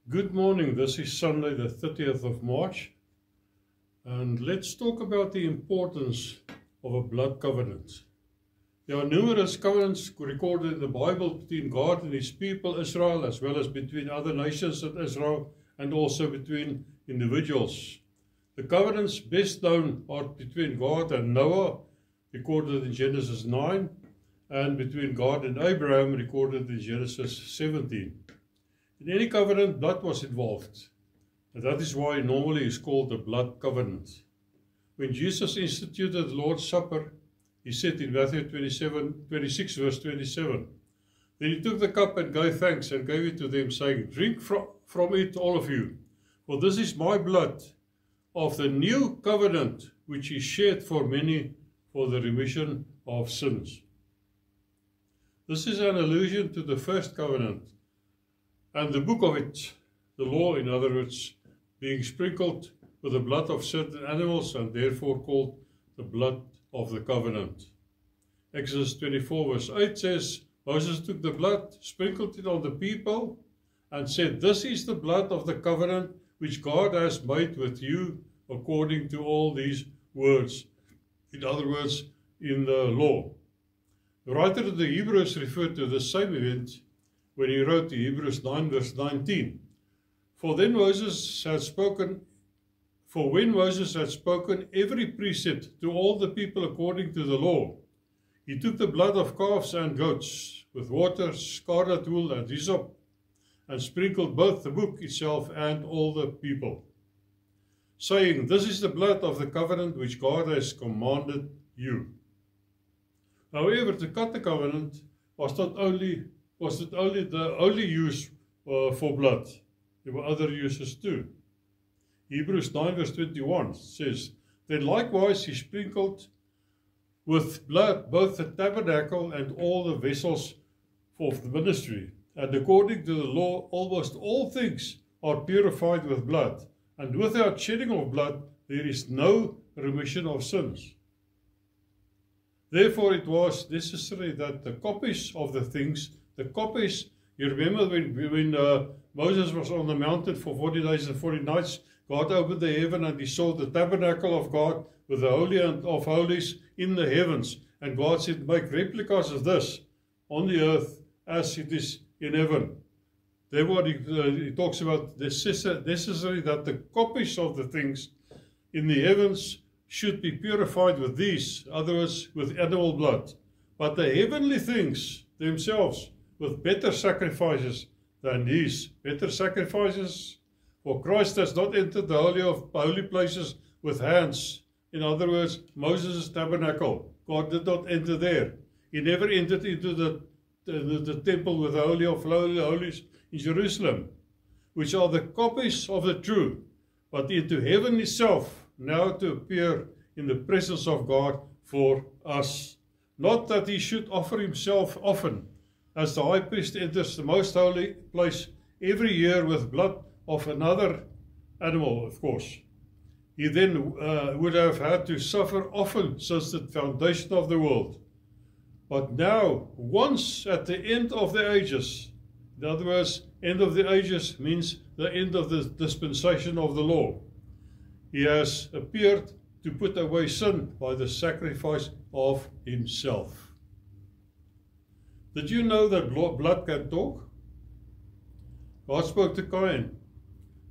Good morning. This is Sunday, the 30th of March, and let's talk about the importance of a blood covenant. There are numerous covenants recorded in the Bible between God and His people Israel, as well as between other nations and Israel, and also between individuals. The covenants best known are between God and Noah, recorded in Genesis 9, and between God and Abraham, recorded in Genesis 17. In any covenant, blood was involved, and that is why normally it's called the blood covenant. When Jesus instituted the Lord's Supper, He said in Matthew 26, verse 27, "Then He took the cup and gave thanks and gave it to them, saying, 'Drink from it, all of you, for this is my blood of the new covenant, which is shed for many for the remission of sins.'" This is an allusion to the first covenant, and the book of it, the law, in other words, being sprinkled with the blood of certain animals, and therefore called the blood of the covenant. Exodus 24 verse 8 says, Moses took the blood, sprinkled it on the people, and said, "This is the blood of the covenant which God has made with you according to all these words." In other words, in the law. The writer of the Hebrews referred to the same event when he wrote in Hebrews 9 verse 19. For when Moses had spoken every precept to all the people according to the law, he took the blood of calves and goats with water, scarlet wool, and hyssop, and sprinkled both the book itself and all the people, saying, "This is the blood of the covenant which God has commanded you." However, to cut the covenant was not only the only use for blood. There were other uses too. Hebrews 9 verse 21 says, "Then likewise he sprinkled with blood both the tabernacle and all the vessels for the ministry. And according to the law, almost all things are purified with blood. And without shedding of blood, there is no remission of sins. Therefore it was necessary that the copies of the things, you remember when Moses was on the mountain for 40 days and 40 nights, God opened the heaven and He saw the tabernacle of God with the Holy of Holies in the heavens. And God said, "Make replicas of this on the earth as it is in heaven." Therefore He talks about necessary that the copies of the things in the heavens should be purified with these, in other words, with animal blood. But the heavenly things themselves with better sacrifices than these. Better sacrifices, for Christ has not entered the holy places with hands. In other words, Moses' tabernacle. God did not enter there. He never entered into the temple with the Holy of Holies in Jerusalem, which are the copies of the true, but into heaven itself, now to appear in the presence of God for us. Not that He should offer Himself often, as the high priest enters the most holy place every year with blood of another animal, of course. He then would have had to suffer often since the foundation of the world. But now, once at the end of the ages, in other words, end of the ages means the end of the dispensation of the law, He has appeared to put away sin by the sacrifice of Himself. Did you know that blood can talk? God spoke to Cain,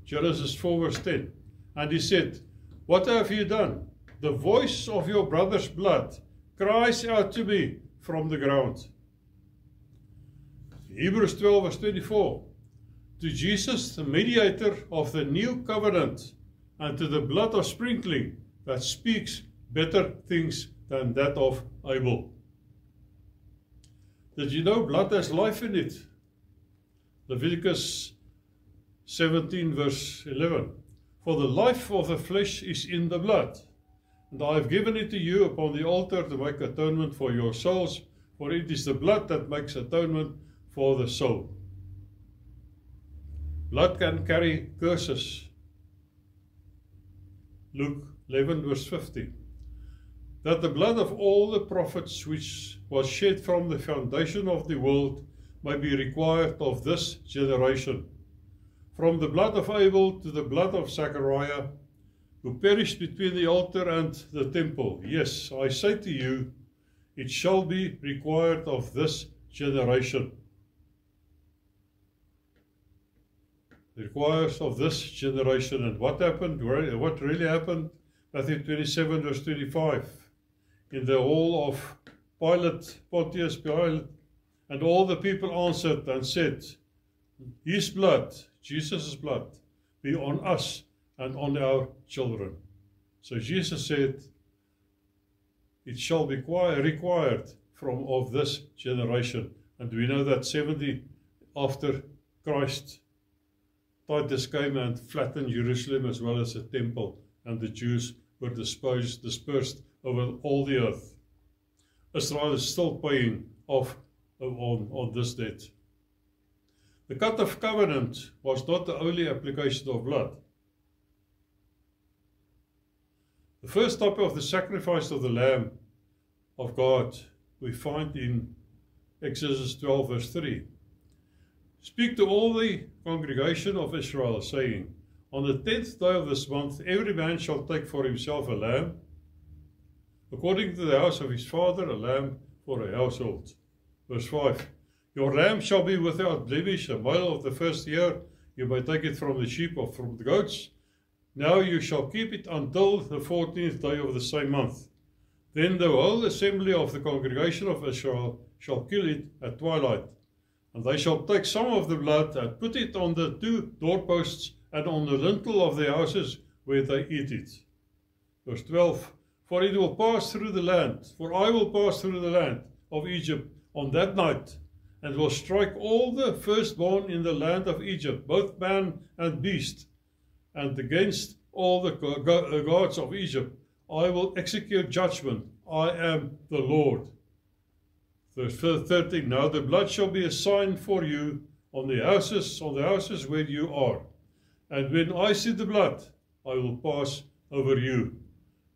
Genesis 4 verse 10, and He said, "What have you done? The voice of your brother's blood cries out to me from the ground." Hebrews 12 verse 24, "To Jesus, the mediator of the new covenant, and to the blood of sprinkling that speaks better things than that of Abel." Did you know blood has life in it? Leviticus 17 verse 11. "For the life of the flesh is in the blood, and I have given it to you upon the altar to make atonement for your souls, for it is the blood that makes atonement for the soul." Blood can carry curses. Luke 11 verse 50. "That the blood of all the prophets which was shed from the foundation of the world may be required of this generation. from the blood of Abel to the blood of Zechariah, who perished between the altar and the temple. Yes, I say to you, it shall be required of this generation. It requires of this generation. And what happened? What really happened? Matthew 27, verse 25. In the hall of Pontius Pilate, and all the people answered and said, His blood, Jesus' blood, be on us and on our children. So Jesus said, it shall be required of this generation. And we know that 70 after Christ, Titus came and flattened Jerusalem as well as the temple, and the Jews were dispersed over all the earth. Israel is still paying off on this debt. The cut of covenant was not the only application of blood. The first type of the sacrifice of the Lamb of God we find in Exodus 12 verse 3. Speak to all the congregation of Israel, saying, on the 10th day of this month, every man shall take for himself a lamb, according to the house of his father, a lamb for a household. Verse 5. Your lamb shall be without blemish, a male of the first year. You may take it from the sheep or from the goats. Now you shall keep it until the 14th day of the same month. Then the whole assembly of the congregation of Israel shall kill it at twilight. And they shall take some of the blood and put it on the 2 doorposts and on the lintel of their houses where they eat it. Verse 12. For it will pass through the land, for I will pass through the land of Egypt on that night, and will strike all the firstborn in the land of Egypt, both man and beast, and against all the gods of Egypt I will execute judgment. I am the Lord. Verse 13. Now the blood shall be a sign for you on the houses where you are. And when I see the blood, I will pass over you.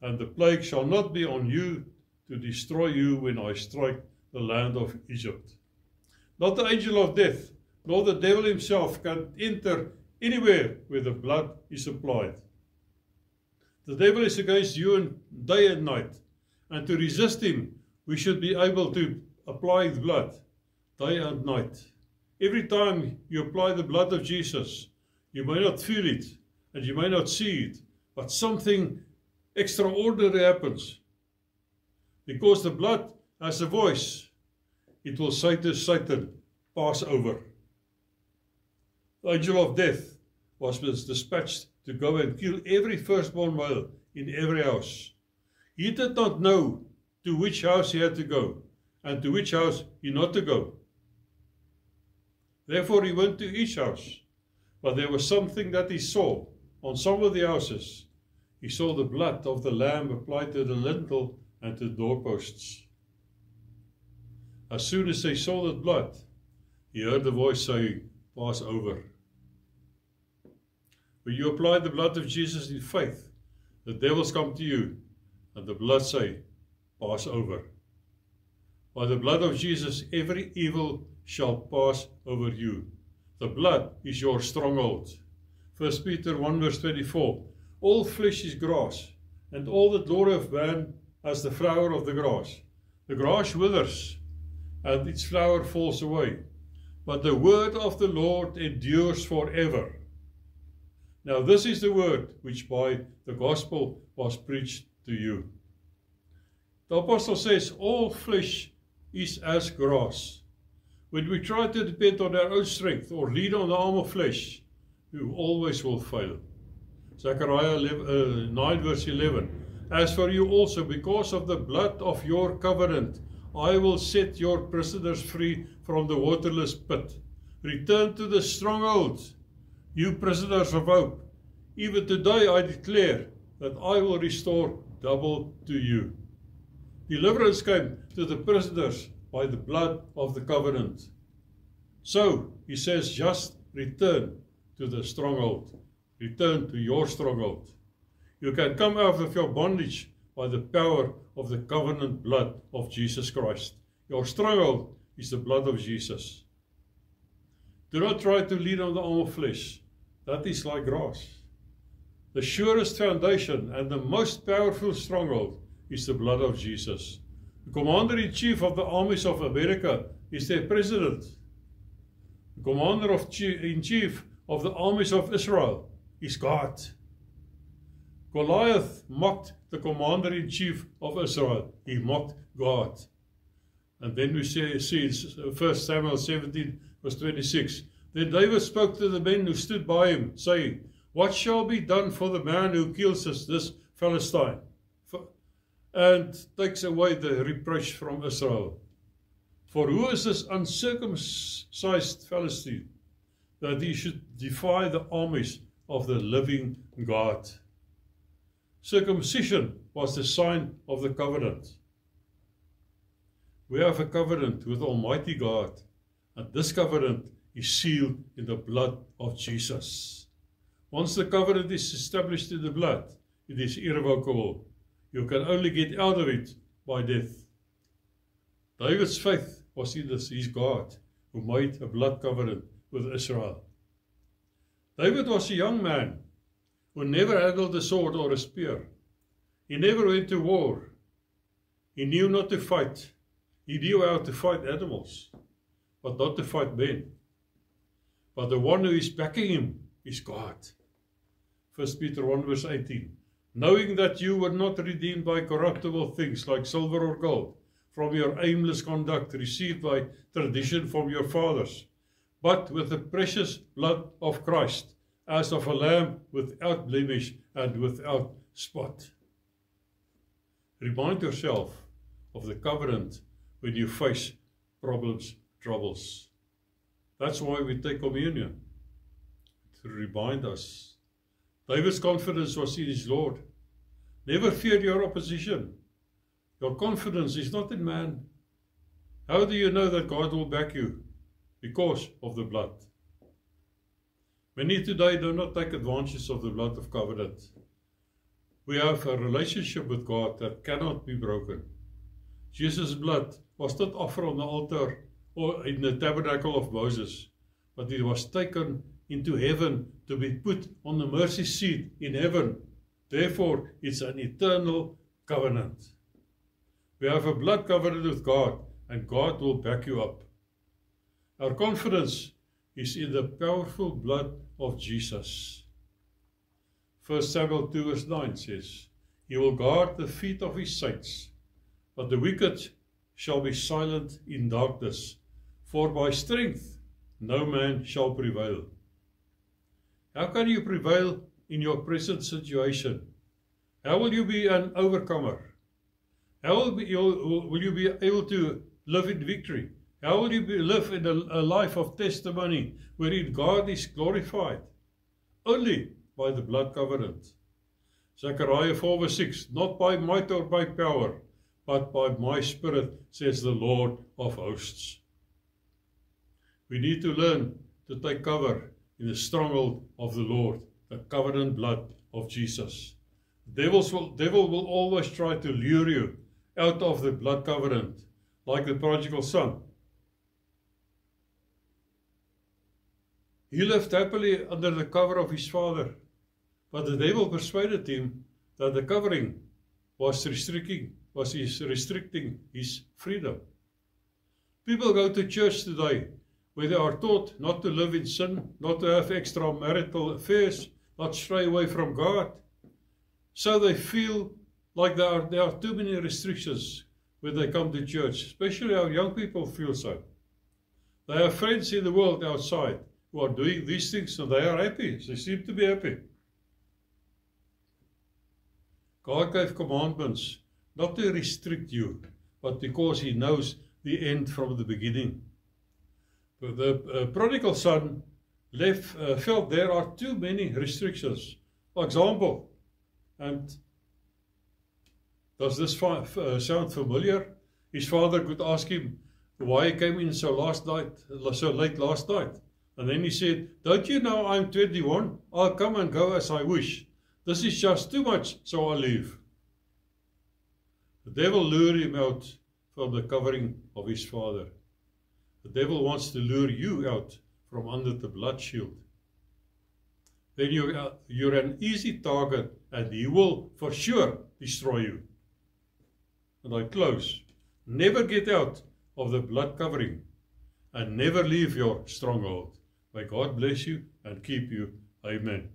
And the plague shall not be on you to destroy you when I strike the land of Egypt. Not the angel of death, nor the devil himself can enter anywhere where the blood is applied. The devil is against you day and night, and to resist him, we should be able to apply the blood day and night. Every time you apply the blood of Jesus, you may not feel it, and you may not see it, but something extraordinary happens. Because the blood has a voice, it will say to Satan, pass over. The angel of death was dispatched to go and kill every firstborn male in every house. He did not know to which house he had to go and to which house he not to go. Therefore he went to each house, but there was something that he saw on some of the houses. He saw the blood of the lamb applied to the lintel and to the doorposts. As soon as they saw that blood, he heard the voice saying, pass over. When you apply the blood of Jesus in faith, the devils come to you, and the blood say, pass over. By the blood of Jesus, every evil shall pass over you. The blood is your stronghold. 1 Peter 1 verse 24. All flesh is grass, and all the glory of man as the flower of the grass. The grass withers, and its flower falls away. But the word of the Lord endures forever. Now this is the word which by the gospel was preached to you. The apostle says, all flesh is as grass. When we try to depend on our own strength or lean on the arm of flesh, we always will fail. Zechariah 9 verse 11. As for you also, because of the blood of your covenant, I will set your prisoners free from the waterless pit. Return to the stronghold, you prisoners of hope. Even today I declare that I will restore double to you. Deliverance came to the prisoners by the blood of the covenant. So, he says, just return to the stronghold. Return to your stronghold. You can come out of your bondage by the power of the covenant blood of Jesus Christ. Your stronghold is the blood of Jesus. Do not try to lean on the arm of flesh, that is like grass. The surest foundation and the most powerful stronghold is the blood of Jesus. The Commander-in-Chief of the armies of America is their president. The Commander-in-Chief of the armies of Israel is God. Goliath mocked the Commander-in-Chief of Israel. He mocked God. And then we see in 1 Samuel 17 verse 26. Then David spoke to the men who stood by him, saying, what shall be done for the man who kills this Philistine and takes away the reproach from Israel? For who is this uncircumcised Philistine, that he should defy the armies of the living God? Circumcision was the sign of the covenant. We have a covenant with Almighty God, and this covenant is sealed in the blood of Jesus. Once the covenant is established in the blood, it is irrevocable. You can only get out of it by death. David's faith was in his God, who made a blood covenant with Israel. David was a young man who never handled a sword or a spear. He never went to war. He knew not to fight. He knew how to fight animals, but not to fight men. But the one who is backing him is God. 1 Peter 1 verse 18. Knowing that you were not redeemed by corruptible things like silver or gold, from your aimless conduct received by tradition from your fathers, but with the precious blood of Christ, as of a lamb without blemish and without spot. Remind yourself of the covenant when you face problems, troubles. That's why we take communion, to remind us. David's confidence was in his Lord. Never fear your opposition. Your confidence is not in man. How do you know that God will back you? Because of the blood. Many today do not take advantage of the blood of covenant. We have a relationship with God that cannot be broken. Jesus' blood was not offered on the altar or in the tabernacle of Moses, but it was taken into heaven to be put on the mercy seat in heaven. Therefore, it's an eternal covenant. We have a blood covenant with God, and God will back you up. Our confidence is in the powerful blood of Jesus. 1 Samuel 2 verse 9 says, He will guard the feet of His saints, but the wicked shall be silent in darkness, for by strength no man shall prevail. How can you prevail in your present situation? How will you be an overcomer? How will you be able to live in victory? How will you live in a life of testimony wherein God is glorified? Only by the blood covenant. Zechariah 4 verse 6, not by might or by power, but by my Spirit, says the Lord of hosts. We need to learn to take cover in the stronghold of the Lord, the covenant blood of Jesus. The devil will always try to lure you out of the blood covenant, like the prodigal son. He lived happily under the cover of his father, but the devil persuaded him that the covering was restricting his freedom. People go to church today where they are taught not to live in sin, not to have extramarital affairs, not stray away from God. So they feel like there are too many restrictions when they come to church. Especially our young people feel so. They have friends in the world outside who are doing these things and they are happy. They seem to be happy. God gave commandments not to restrict you, but because He knows the end from the beginning. The prodigal son felt there are too many restrictions. For example, and does this sound familiar? His father could ask him why he came in so late last night. And then he said, don't you know I'm 21? I'll come and go as I wish. This is just too much, so I'll leave. The devil lured him out from the covering of his father. The devil wants to lure you out from under the blood shield. then you're an easy target and he will for sure destroy you. And I close. Never get out of the blood covering and never leave your stronghold. May God bless you and keep you. Amen.